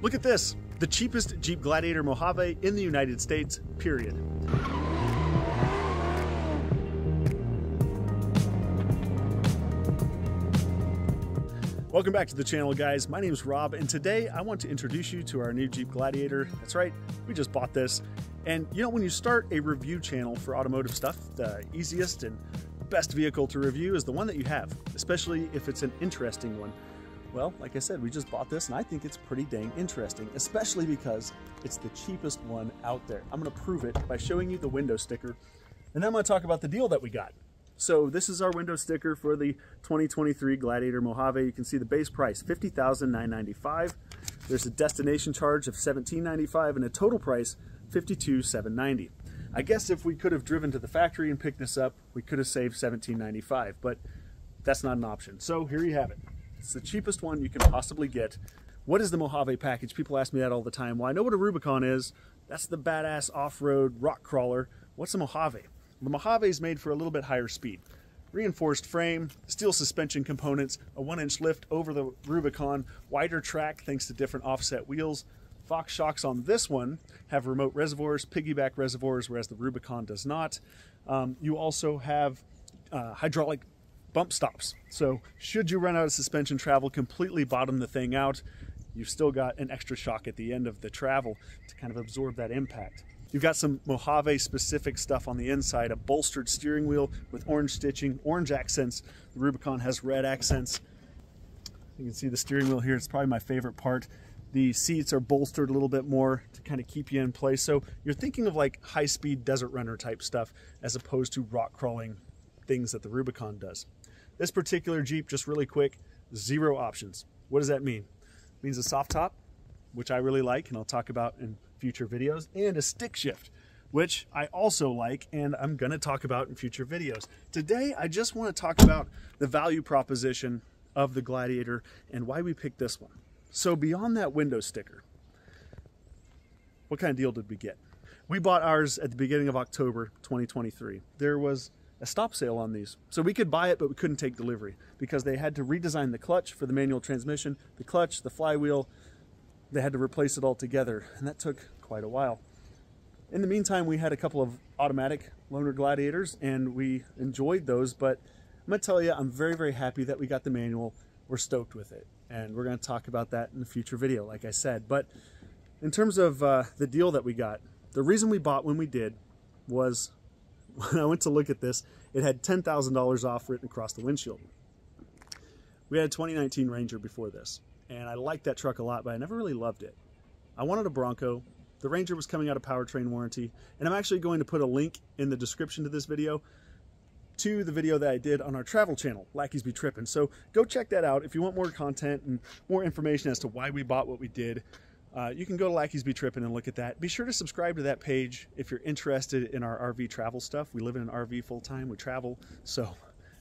Look at this, the cheapest Jeep Gladiator Mojave in the United States, period. Welcome back to the channel, guys. My name is Rob, and today I want to introduce you to our new Jeep Gladiator. That's right, we just bought this. And you know, when you start a review channel for automotive stuff, the easiest and best vehicle to review is the one that you have, especially if it's an interesting one. Well, like I said, we just bought this and I think it's pretty dang interesting, especially because it's the cheapest one out there. I'm gonna prove it by showing you the window sticker, and then I'm gonna talk about the deal that we got. So this is our window sticker for the 2023 Gladiator Mojave. You can see the base price, $50,995. There's a destination charge of $17.95 and a total price, $52,790. I guess if we could have driven to the factory and picked this up, we could have saved $17.95, but that's not an option. So here you have it. It's the cheapest one you can possibly get. What is the Mojave package? People ask me that all the time. Well, I know what a Rubicon is. That's the badass off-road rock crawler. What's a Mojave? The Mojave is made for a little bit higher speed. Reinforced frame, steel suspension components, a 1-inch lift over the Rubicon, wider track thanks to different offset wheels. Fox shocks on this one have remote reservoirs, piggyback reservoirs, whereas the Rubicon does not. You also have hydraulic bump stops. So should you run out of suspension travel, completely bottom the thing out, you've still got an extra shock at the end of the travel to kind of absorb that impact. You've got some Mojave specific stuff on the inside, a bolstered steering wheel with orange stitching, orange accents. The Rubicon has red accents. You can see the steering wheel here. It's probably my favorite part. The seats are bolstered a little bit more to kind of keep you in place. So you're thinking of like high-speed desert runner type stuff as opposed to rock crawling things that the Rubicon does. This particular Jeep, just really quick, 0 options. What does that mean? It means a soft top, which I really like and I'll talk about in future videos, and a stick shift, which I also like and I'm going to talk about in future videos. Today, I just want to talk about the value proposition of the Gladiator and why we picked this one. So beyond that window sticker, what kind of deal did we get? We bought ours at the beginning of October 2023. There was a stop sale on these. So we could buy it, but we couldn't take delivery because they had to redesign the clutch for the manual transmission, the clutch, the flywheel. They had to replace it all together, and that took quite a while. In the meantime, we had a couple of automatic loaner Gladiators, and we enjoyed those, but I'm gonna tell you, I'm very, very happy that we got the manual. We're stoked with it, and we're gonna talk about that in a future video, like I said. But in terms of the deal that we got, the reason we bought when we did was when I went to look at this, it had $10,000 off written across the windshield. We had a 2019 Ranger before this, and I liked that truck a lot, but I never really loved it. I wanted a Bronco. The Ranger was coming out of powertrain warranty, and I'm actually going to put a link in the description to this video to the video that I did on our travel channel, Lackeys Be Trippin'. So go check that out if you want more content and more information as to why we bought what we did. You can go to Lackeys Be Trippin' and look at that. Be sure to subscribe to that page if you're interested in our RV travel stuff. We live in an RV full time, we travel, so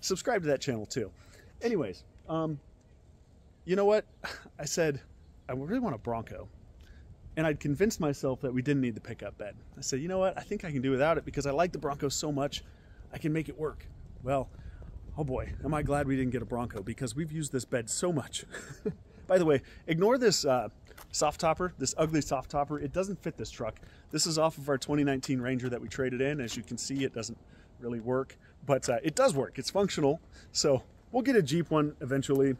subscribe to that channel too. Anyways, you know what? I said, I really want a Bronco. And I'd convinced myself that we didn't need the pickup bed. I said, you know what? I think I can do without it because I like the Bronco so much, I can make it work. Well, oh boy, am I glad we didn't get a Bronco because we've used this bed so much. By the way, ignore this soft topper, this ugly soft topper. It doesn't fit this truck. This is off of our 2019 Ranger that we traded in. As you can see, it doesn't really work, but it does work. It's functional. So we'll get a Jeep one eventually.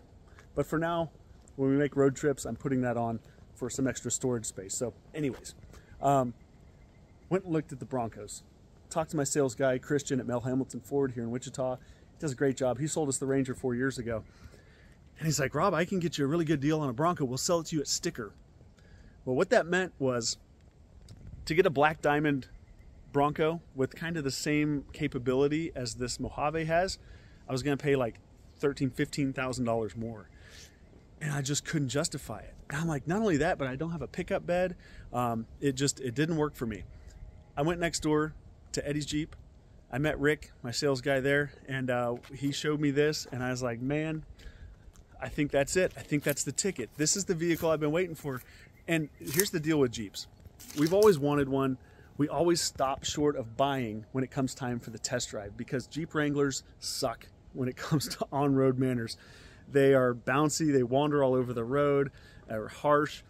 But for now, when we make road trips, I'm putting that on for some extra storage space. So anyways, went and looked at the Broncos. Talked to my sales guy, Christian at Mel Hamilton Ford here in Wichita. He does a great job. He sold us the Ranger 4 years ago. And he's like, Rob, I can get you a really good deal on a Bronco. We'll sell it to you at sticker. Well, what that meant was to get a black diamond Bronco with kind of the same capability as this Mojave has, I was going to pay like $13,000, $15,000 more. And I just couldn't justify it. And I'm like, not only that, but I don't have a pickup bed. It didn't work for me. I went next door to Eddie's Jeep. I met Rick, my sales guy there, and he showed me this, and I was like, man, I think that's it. I think that's the ticket. This is the vehicle I've been waiting for. And here's the deal with Jeeps. We've always wanted one. We always stop short of buying when it comes time for the test drive because Jeep Wranglers suck when it comes to on-road manners. They are bouncy, they wander all over the road, they're harsh,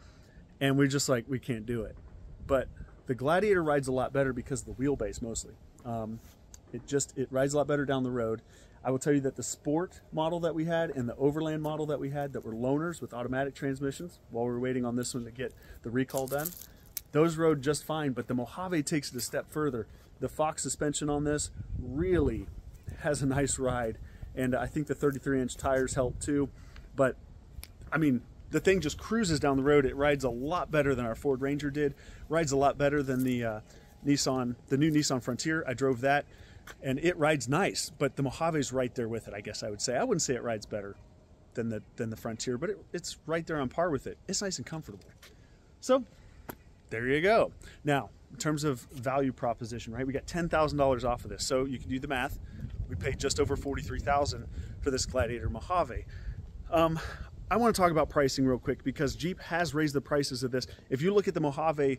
and we're just like, we can't do it. But the Gladiator rides a lot better because of the wheelbase mostly. It rides a lot better down the road. I will tell you that the Sport model that we had and the Overland model that we had that were loaners with automatic transmissions, while we were waiting on this one to get the recall done, those rode just fine. But the Mojave takes it a step further. The Fox suspension on this really has a nice ride, and I think the 33-inch tires help too. But I mean, the thing just cruises down the road. It rides a lot better than our Ford Ranger did. Rides a lot better than the new Nissan Frontier. I drove that, and it rides nice. But the Mojave's right there with it, I guess I would say. I wouldn't say it rides better than the Frontier, but it's right there on par with it. It's nice and comfortable. So there you go. Now, in terms of value proposition, right? We got $10,000 off of this, so you can do the math. We paid just over $43,000 for this Gladiator Mojave. I want to talk about pricing real quick because Jeep has raised the prices of this. If you look at the Mojave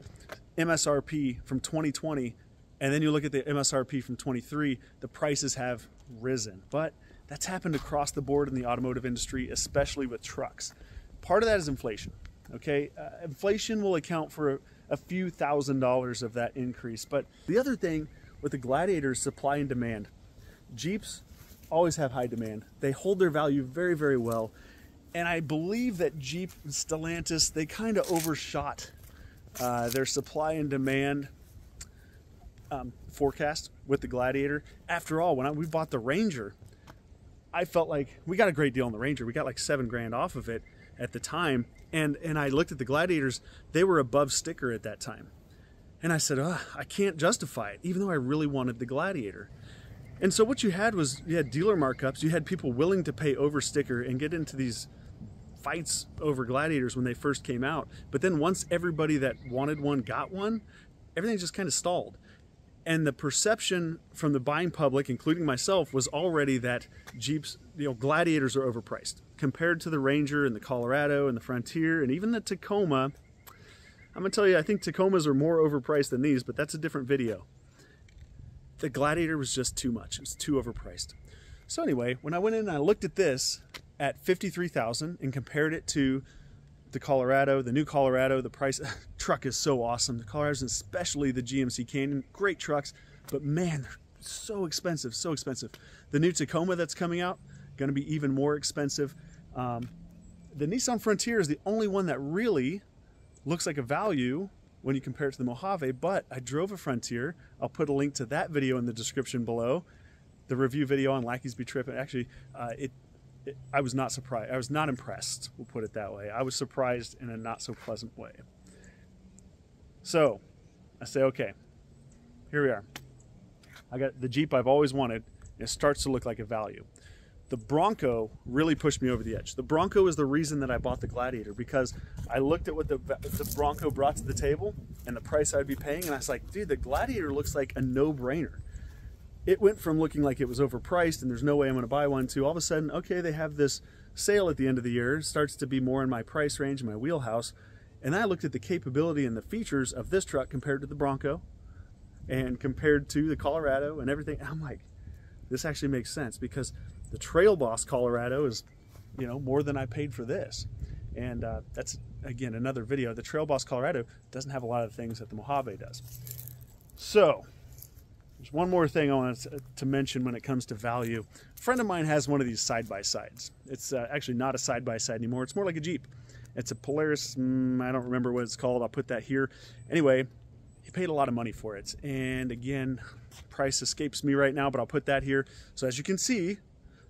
MSRP from 2020 and then you look at the MSRP from 23, the prices have risen. But that's happened across the board in the automotive industry, especially with trucks. Part of that is inflation. Okay, inflation will account for a few $1,000s of that increase. But the other thing with the Gladiator is supply and demand. Jeeps always have high demand. They hold their value very, very well. And I believe that Jeep and Stellantis, they kind of overshot their supply and demand forecast with the Gladiator. After all, when we bought the Ranger, I felt like we got a great deal on the Ranger. We got like $7 grand off of it at the time. And I looked at the Gladiators, they were above sticker at that time. And I said, I can't justify it, even though I really wanted the Gladiator. And so what you had was, you had dealer markups, you had people willing to pay over sticker and get into these fights over Gladiators when they first came out. But then once everybody that wanted one got one, everything just kind of stalled. And the perception from the buying public, including myself, was already that Jeeps, Gladiators are overpriced. Compared to the Ranger and the Colorado and the Frontier and even the Tacoma. I'm gonna tell you, I think Tacomas are more overpriced than these, but that's a different video. The Gladiator was just too much. It was too overpriced. So anyway, when I went in and I looked at this at $53,000 and compared it to the Colorado, the new Colorado, the price truck is so awesome. The Colorados, especially the GMC Canyon, great trucks, but man, they're so expensive, so expensive. The new Tacoma that's coming out, going to be even more expensive. The Nissan Frontier is the only one that really looks like a value when you compare it to the Mojave, but I drove a Frontier. I'll put a link to that video in the description below. The review video on Lackeys Be Trippin'. Actually, I was not surprised. I was not impressed, we'll put it that way. I was surprised in a not so pleasant way. So I say, okay, here we are. I got the Jeep I've always wanted. It starts to look like a value. The Bronco really pushed me over the edge. The Bronco is the reason that I bought the Gladiator, because I looked at what the Bronco brought to the table and the price I'd be paying, and I was like, dude, the Gladiator looks like a no-brainer. It went from looking like it was overpriced and there's no way I'm going to buy one to all of a sudden, okay, they have this sale at the end of the year. It starts to be more in my price range, my wheelhouse. And I looked at the capability and the features of this truck compared to the Bronco and compared to the Colorado and everything. And I'm like, this actually makes sense, because the Trail Boss Colorado is, more than I paid for this. And that's, again, another video. The Trail Boss Colorado doesn't have a lot of things that the Mojave does. So there's one more thing I want to mention when it comes to value. A friend of mine has one of these side-by-sides. It's actually not a side-by-side anymore. It's more like a Jeep. It's a Polaris, I don't remember what it's called. I'll put that here. Anyway, he paid a lot of money for it. And again, price escapes me right now, but I'll put that here. So as you can see,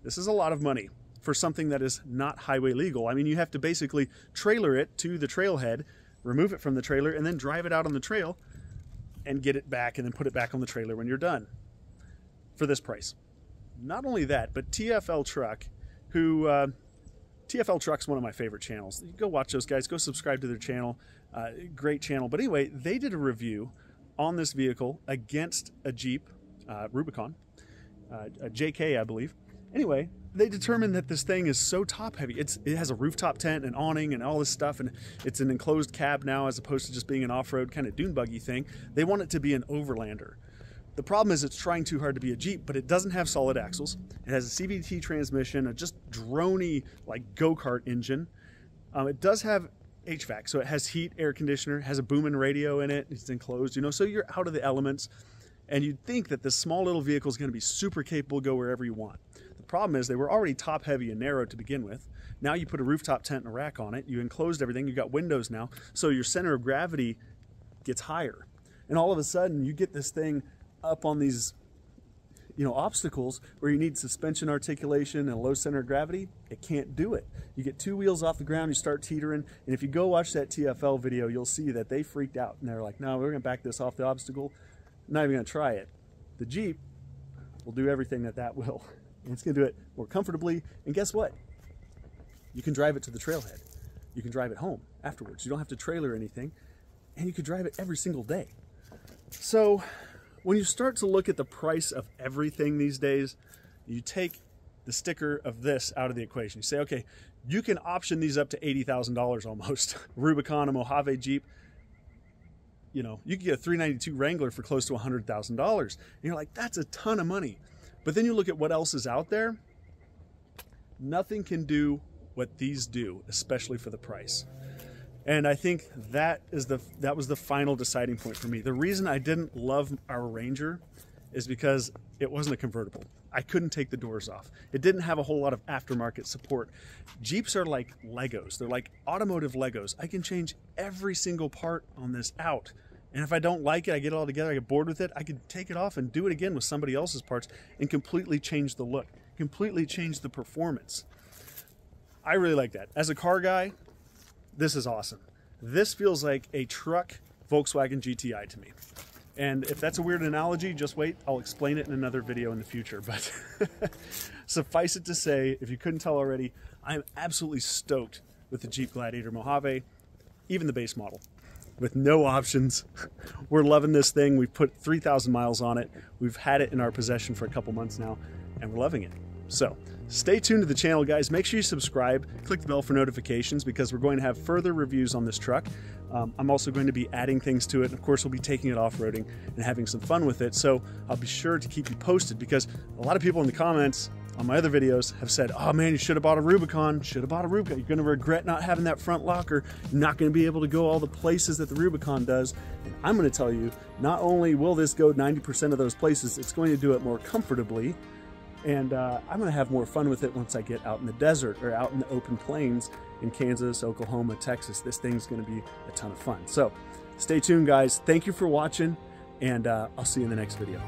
this is a lot of money for something that is not highway legal. I mean, you have to basically trailer it to the trailhead, remove it from the trailer, and then drive it out on the trail and get it back and then put it back on the trailer when you're done for this price. Not only that, but TFL Truck, TFL Truck's one of my favorite channels. Go watch those guys, go subscribe to their channel. Great channel. But anyway, they did a review on this vehicle against a Jeep Rubicon, a JK, I believe. Anyway, they determined that this thing is so top heavy. It has a rooftop tent and awning and all this stuff, and it's an enclosed cab now as opposed to just being an off-road kind of dune buggy thing. They want it to be an overlander. The problem is it's trying too hard to be a Jeep, but it doesn't have solid axles. It has a CVT transmission, a just droney like go-kart engine. It does have HVAC. So it has heat, air conditioner, has a booming radio in it. It's enclosed, you know, so you're out of the elements. And you'd think that this small little vehicle is going to be super capable to go wherever you want. The problem is they were already top heavy and narrow to begin with. Now you put a rooftop tent and a rack on it. You enclosed everything. You got windows now. So your center of gravity gets higher. And all of a sudden you get this thing up on these, you know, obstacles where you need suspension articulation and a low center of gravity. It can't do it. You get two wheels off the ground, you start teetering. And if you go watch that TFL video, you'll see that they freaked out. And they're like, no, we're going to back this off the obstacle. Not even going to try it. The Jeep will do everything that will. And it's going to do it more comfortably. And guess what? You can drive it to the trailhead. You can drive it home afterwards. You don't have to trailer anything. And you can drive it every single day. So when you start to look at the price of everything these days, you take the sticker of this out of the equation. You say, okay, you can option these up to $80,000 almost. Rubicon, a Mojave Jeep. You know, you can get a 392 Wrangler for close to $100,000. And you're like, that's a ton of money. But then you look at what else is out there. Nothing can do what these do, especially for the price. And I think that was the final deciding point for me. The reason I didn't love our Ranger is because it wasn't a convertible. I couldn't take the doors off. It didn't have a whole lot of aftermarket support. Jeeps are like Legos. They're like automotive Legos. I can change every single part on this out. And if I don't like it, I get it all together, I get bored with it, I can take it off and do it again with somebody else's parts and completely change the look, completely change the performance. I really like that. As a car guy, this is awesome. This feels like a truck Volkswagen GTI to me. And if that's a weird analogy, just wait, I'll explain it in another video in the future. But suffice it to say, if you couldn't tell already, I'm absolutely stoked with the Jeep Gladiator Mojave, even the base model, with no options. We're loving this thing. We've put 3,000 miles on it. We've had it in our possession for a couple months now, and we're loving it. So stay tuned to the channel, guys. Make sure you subscribe, click the bell for notifications, because we're going to have further reviews on this truck. I'm also going to be adding things to it. Of course, we'll be taking it off-roading and having some fun with it. So I'll be sure to keep you posted, because a lot of people in the comments on my other videos have said, oh man, you should have bought a Rubicon, should have bought a Rubicon. You're going to regret not having that front locker. You're not going to be able to go all the places that the Rubicon does. And I'm going to tell you, not only will this go 90% of those places, it's going to do it more comfortably. And I'm going to have more fun with it once I get out in the desert or out in the open plains in Kansas, Oklahoma, Texas. This thing's going to be a ton of fun. So stay tuned, guys. Thank you for watching, and I'll see you in the next video.